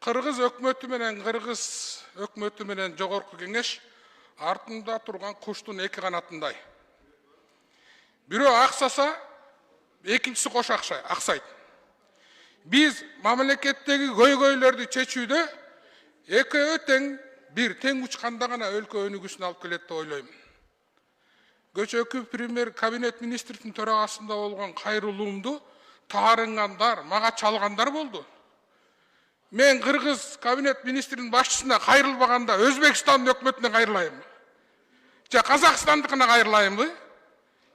Кыргыз өкмөтү менен жогорку кеңеш артында турган куштун эки канатындай. Бирөө аксаса, экинчиси кош аксайт. Биз мамлекеттеги көйгөйлөрдү чечүүдө экөө тең тең учканда гана өлкө өнүгүүсүн алып келет деп ойлойм. Көчөкү премьер кабинет министрдин төрагасында болгон кайрылуумду таарынгандар, мага чалгандар болду. Мен Кыргыз кабинет министрinin башчысына кайрылбаганда Өзбекстандын өкмөтүнө кайрылайым. Же Казакстандыкына кайрылайымбы?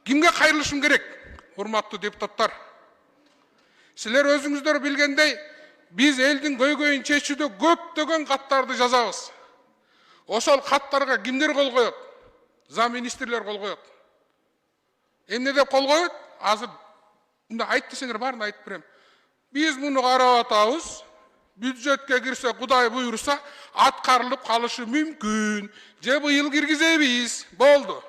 Кимге кайрылышым керек? Урматтуу депутаттар. Силер өзүңүздөр билгендей, биз элдин көйгөйүн чечүүдө көптөгөн каттарды жазабыз. Ошол каттарга кимдер кол коет? Зам министрлер кол коет. Эмне деп кол коет? Азыр айт десеңер баарын айтып берем. Биз муну карап атабыз. Бюджетке кирсе, Кудай буйруса, аткарылып калышы мүмкүн. Же быйыл киргизебиз. Болду.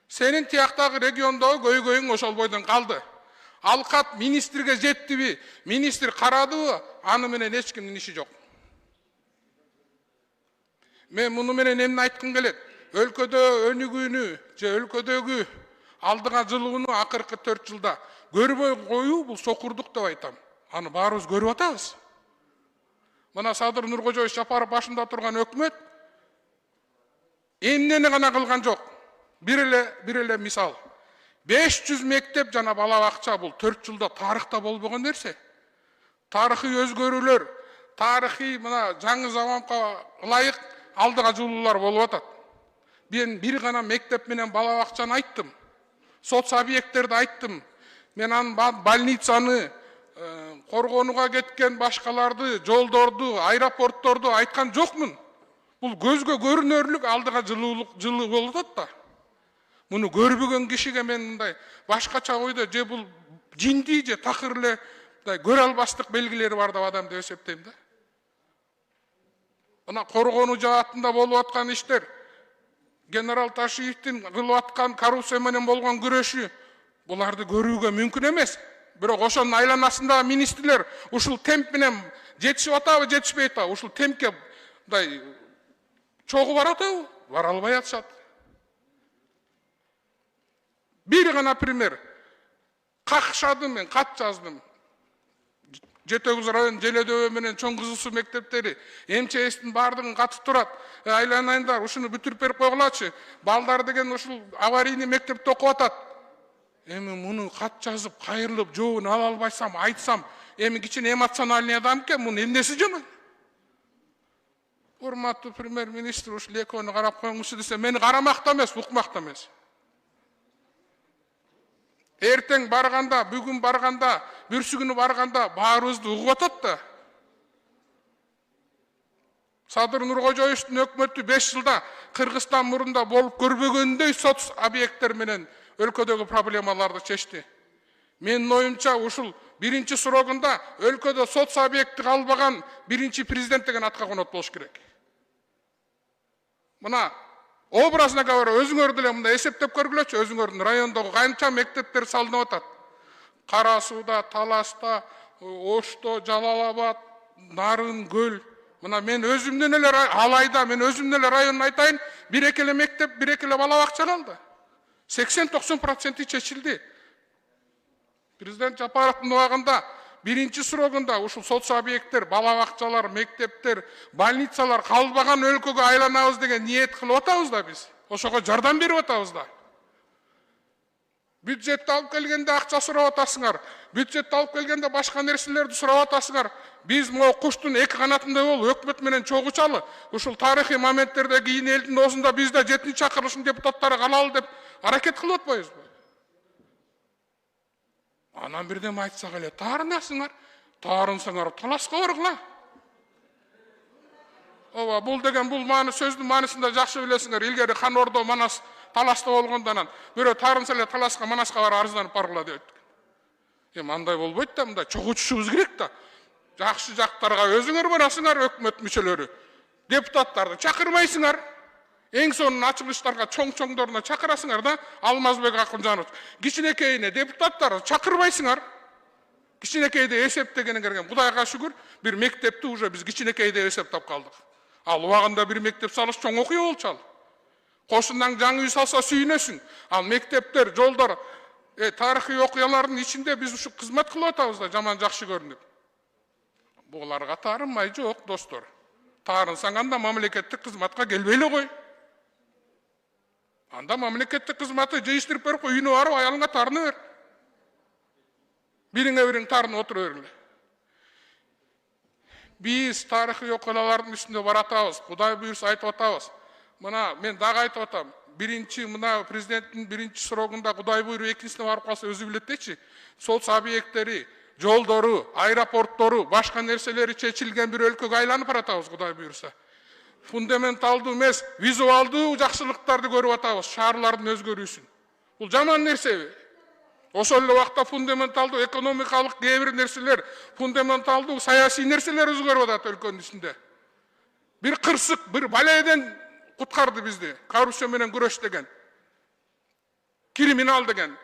Сенин тияктагы региондогу көйгөйүң ошол бойдон калды. Ал кат министрге жеттиби? Министр карадыбы? Аны менен эч кимдин иши жок. Мен муну менен эмне айткым келет? Өлкөдө өнүгүүнү же өлкөдөгү алдыга жылууну акыркы 4 жылда көрбөй коюу бул сокурдук деп айтам. Аны баарыбыз көрүп атабыз. Мына Садыр Нуркожоевич Жапаров башында турган өкмөт эмнени гана кылган жок. Бир эле мисал. 500 мектеп жана бала бакча бул 4 жылда тарыхта болбогон нерсе. Тарыхый өзгөрүүлөр, тарыхый мына жаңы заманга ылайык алдыга жылуулар болуп атат. Мен бир гана мектеп менен бала бакчаны айттым. Соц объекттерди айттым. Мен анын больницаны, коргонууга кеткен башкаларды, жолдорду, аэропортторду айткан жокмун. Бул көзгө көрүнөрлүк алдыга жылуу болуп атат да. Муну көрбөгөн кишиге мен мындай башкача ойдо же бул жинди же такыр эле көрө албастык белгилери бар деп адам деп эсептейм да. Мына коргонуу жаатында болуп аткан иштер, генерал Ташиевдин кылып аткан коррупция менен болгон күрөшү, буларды көрүүгө мүмкүн эмес. Бирок ошонун айланасындагы министрлер ушул темп менен жетишип атабы, жетишпей атабы? Ушул темпке мындай чогуу баратабы? Бара албай атышат. Бир гана пример. Какшадым, мен кат жаздым. Жетөгүз район Желедөбө менен Чоң Кызыл Суу мектептери МЧСтин бардыгын катып турат. Айланайындар, ушуну бүтүрүп берип койгулачы. Балдар деген ушул аварийный мектепте окуп атат. Эми муну кат жазып, кайрылып, жообун ала албайсам, айтсам, эми кичине эмоциональный адам экен, мунун эмнеси жаман? Урматтуу премьер-министр ушул экөөнү карап коюңузчу десе, мени карамакта эмес, укмакта эмес. Эртең барганда, бүгүн барганда, бүрсүгүнү барганда баарыбызды угуп атат да. Садыр Нуркожоевдун өкмөтү 5 жылда Кыргызстан мурунда болуп көрбөгөндөй соц объекттер менен өлкөдөгү проблемаларды чечти. Менин оюмча ушул биринчи срогунда өлкөдө соц объекти калбаган биринчи президент деген атка конот болуш керек. Мына образына көбөрө өзүңөр деле мындай эсептеп көргүлөчү, өзүңөрдүн райондогу канча мектептер салынып атат. Кара Сууда, Таласта, Ошто, Жалал Абад, Нарын, Көл. Мына мен өзүмдөн эле алайда, мен өзүмдөн эле районун айтайын, бир экеле мектеп, бир экеле бала бакча калды. 80-90% чечилди. Президент Жапаровдун убагында биринчи срогунда ушул соц объекттер, бала бакчалар, мектептер, больницалар калбаган өлкөгө айланабыз деген ниет кылып атабыз да биз. Ошого жардам берип атабыз да. Бюджетти алып келгенде акча сурап атасыңар, бюджетти алып келгенде башка нерселерди сурап атасыңар. Биз могу куштун эки канатындай болуп, өкмөт менен чогуу ушул тарыхый моменттерде кийин элдин оозунда биз да 7-чи чакырылыштын депутаттары калалы деп аракет кылып атпайбызбы? Анан бирдеме айтсак эле, таарынасыңар, таарынсаңар таласка баргыла. Ооба, бул деген бул сөздүн маанисин да жакшы билесиңер. Илгери Хан Ордо, Манас талашта болгондон бирөө таарынса эле таласка, Манаска барып арызданып баргыла деп айттык. Эми андай болбойт да, мындай чогуу керек да. Жакшы жактарга өзүңөр барасыңар, өкмөт мүчөлөрү. Депутаттарды чакырбайсыңар. Эң сонун ачылыштарга чоң-чоңдоруна чакырасыңар да, Алмазбек Акунжанов. Кичинекейине депутаттарды чакырбайсыңар. Кичинекейде эсептегенин керген. Кудайга шүгүр, бир мектепти уже биз кичинекейде эсептеп калдык. Ал убагында бир мектеп салыш чоң окуя болчу ал. Кошундан жаңы үй салса сүйүнөсүң. Ал мектептер, жолдор, тарыхый окуялардын ичинде биз ушу кызмат кылып атабыз да, жаман жакшы көрүнүп. Буларга таарынмай жок, достор. Таарынсаң анда мамлекеттик кызматка келбей эле кой. Анда мамлекеттик кызматты жыйыштырып берип кой, үйүнө барып аялыңа таарына бер. Бириңе бириң таарынып отура бергиле. Биз тарыхый окуялардын үстүндө баратабыз, Кудай буйрса айтып атабыз. Мына мен дагы айтып атам. Биринчи мына президенттин биринчи срогунда Кудай буйруп экинчисине барып калса өзү билет дечи. Сол объекттери, жолдору, аэропорттору, башка нерселери чечилген бир өлкөгө айланып баратабыз, Кудай буйрса. Фундаменталдуу эмес, визуалдуу жакшылыктарды көрүп атабыз, шаарлардын өзгөрүүсүн. Бул жаман нерсеби? Ошол эле убакта фундаменталдуу экономикалык кээ бир нерселер, фундаменталдуу саясий нерселер өзгөрүп атат өлкөнүн ичинде. Бир кырсык, бир баледен куткарды бизди, коррупция менен күрөш деген, криминал деген.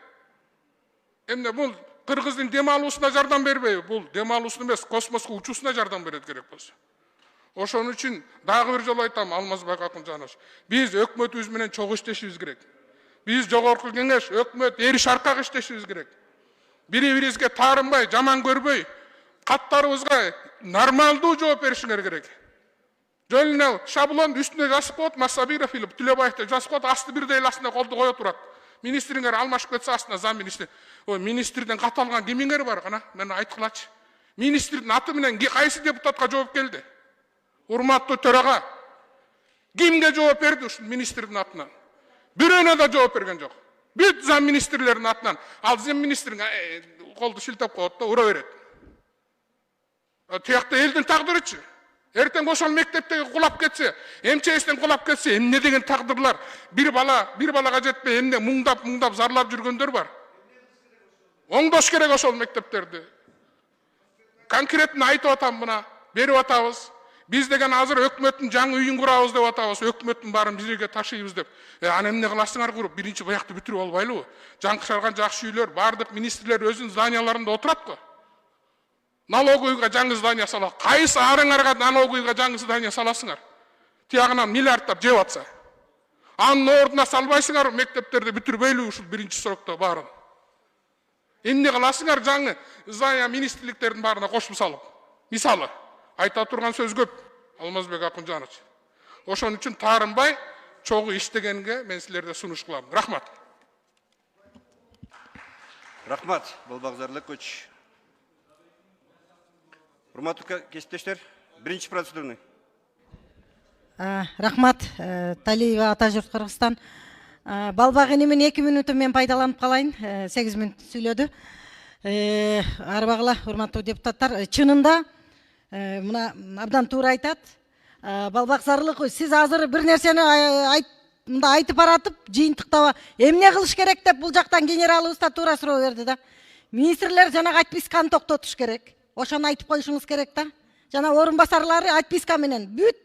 Эмне бул кыргыздын дем алуусуна жардам бербейби? Бул дем алуусуна эмес, космоско учуусуна жардам берет керек болсо. Ошон үчүн дагы бир жолу айтам, Алмазбек Акунжанович, биз өкмөтүбүз менен чогуу иштешибиз керек. Биз жогорку кеңеш, өкмөт, эри шаркак иштешибиз керек. Бири-бирибизге таарынбай, жаман көрбөй, каттарыбызга нормалдуу жооп беришиңер керек. Жөн эле шаблон үстүнө жазып коет, Массабиров или Түлөбаевди жазып коет, асты бирдей эле астына колду кое турат. Министриңер алмашып кетсе астына зам министр. Ой, министрден кат алган кимиңер бар кана? Мен айткылачы. Министрдин аты менен кайсы депутатка жооп келди? Урматтуу төрага. Кимге жооп берди ушул министрдин атынан? Бирөөнө да жооп берген жок. Бүт зам министрлердин атынан. Ал зам министрин колду шилтеп коет да ура берет. Тиякта элдин тагдырычы. Эртең ошол мектептеги кулап кетсе, МЧСтен кулап кетсе, эмне деген тагдырлар? Бир балага жетпей, эмне муңдап зарлап жүргөндөр бар. Оңдош керек ошол мектептерди. Конкретно айтып атам мына, берип атабыз. Биз деген азыр өкмөттүн жаңы үйүн курабыз деп атабыз, өкмөттүн баарын бизге ташыйбыз деп. Аны эмне кыласыңар куруп, биринчи буякты бүтүрүп албайлыбы? Жаңкышарган жакшы үйлөр, бардык министрлер өзүнүн зданияларында отурат го. Налоговыйга жаңы здание салат. Кайсы арыңарга налоговыйга жаңы здание саласыңар? Тиягынан миллиардтап жеп атса. Анын ордуна салбайсыңар мектептерди бүтүрбөйлү ушул биринчи срокто баарын. Эмне кыласыңар жаңы здание министрликтердин баарына кошуп салып? Мисалы, айта турган сөз көп, Алмазбек Акунжанович. Ошон үчүн таарынбай, чогуу иштегенге мен силерге сунуш кылам. Рахмат. Рахмат, Балбагзарлык көч. Урматтуу кесиптештер, биринчи процедурный. Рахмат, Талиева, Атажурт, Кыргызстан. Балбак энимен 2 мүнөтү мен пайдаланып калайын. 8 мүнөт сүйлөдү. Арбагыла, урматтуу депутаттар, чынында мына абдан туура айтат. Балбакзарлык, сиз азыр бир нерсени айтып баратып, жыйынтыктап, эмне кылыш керек деп бул жактан генералыбыз да туура суроо берди да. Министрлер жанагы отписканы токтотуш керек. Ошону айтып коюшуңуз керек да. Жана орун басарлары отписка менен бүт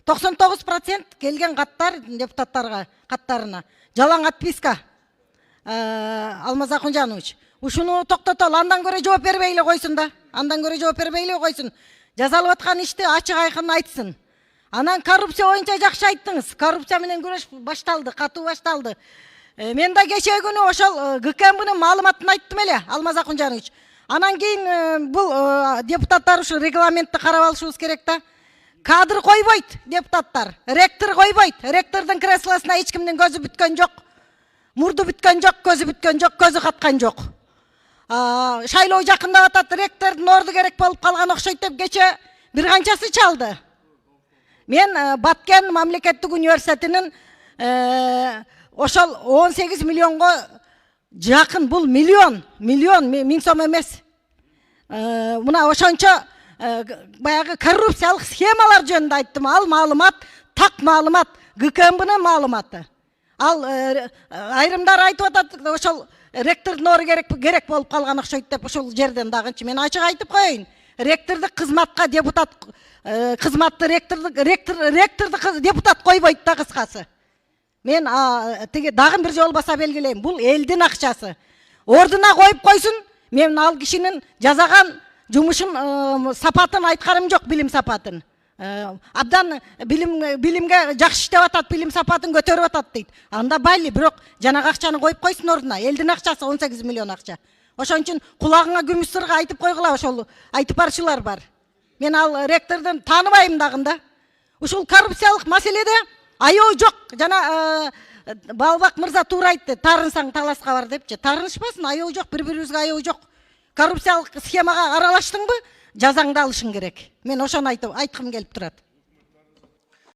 99% келген каттар депутаттарга каттарына. Жалаң отписка. Алмаз Акунжанович, ушуну токтотол, андан көрө жооп бербей эле койсун да. Андан көрө жооп бербей эле койсун. Жазалып аткан ишти ачык айкын айтсын. Анан коррупция боюнча жакшы айттыңыз. Коррупция менен күрөш башталды, катуу башталды. Мен да кечээ күнү ошол ГКМбнын маалыматын айттым эле, Алмаз Акунжанович. Анан кийин бул депутаттар ушу регламентти карап алышыбыз керек да. Кадр койбойт депутаттар, ректор койбойт. Ректордун креслосуна эч кимдин көзү бүткөн жок. Мурду бүткөн жок, көзү бүткөн жок, көзү каткан жок. Шайлоо жакындап атат, ректордун орду керек болуп калган окшойт деп кечээ бир канчасы чалды. Мен Баткен мамлекеттик университетинин ошол 18 миллионго жакын, бул миллион, миң сом эмес. Мына ошончо баягы коррупциялык схемалар жөнүндө айттым. Ал маалымат, так маалымат, ГКМбнын маалыматы. Ал айрымдар айтып атат, ошол ректордун орду керек болуп калган окшойт деп ушул жерден дагынчы мен ачык айтып коеюн. Ректордук кызматка депутат кызматты ректордук депутат койбойт да, кыскасы. Мен тиги дагы бир жол баса белгилейм. Бул элдин акчасы. Ордуна коюп койсун, Мен ал кишинин жасаган жумушун сапатын айтканым жок, билим сапатын. Абдан билимге жакшы иштеп атат, билим сапатын көтөрүп атат дейт. Анда байли, бирок жанагы акчаны коюп койсун ордуна. Элдин акчасы 18 миллион акча. Ошон үчүн кулагыңа күмүш сырга айтып койгула, ошол айтып барчылар бар. Мен ал ректордун тааныбайм дагында. Ушул коррупциялык маселеде аябы жок. Жана Балбак мырза туура айтты, тарынсаң таласка бар депчи. Тарынышпасын, аябы жок, бири-бирибизге аябы жок. Коррупциялык схемага аралаштыңбы, жазаңды алышың керек. Мен ошону айткым келип турат.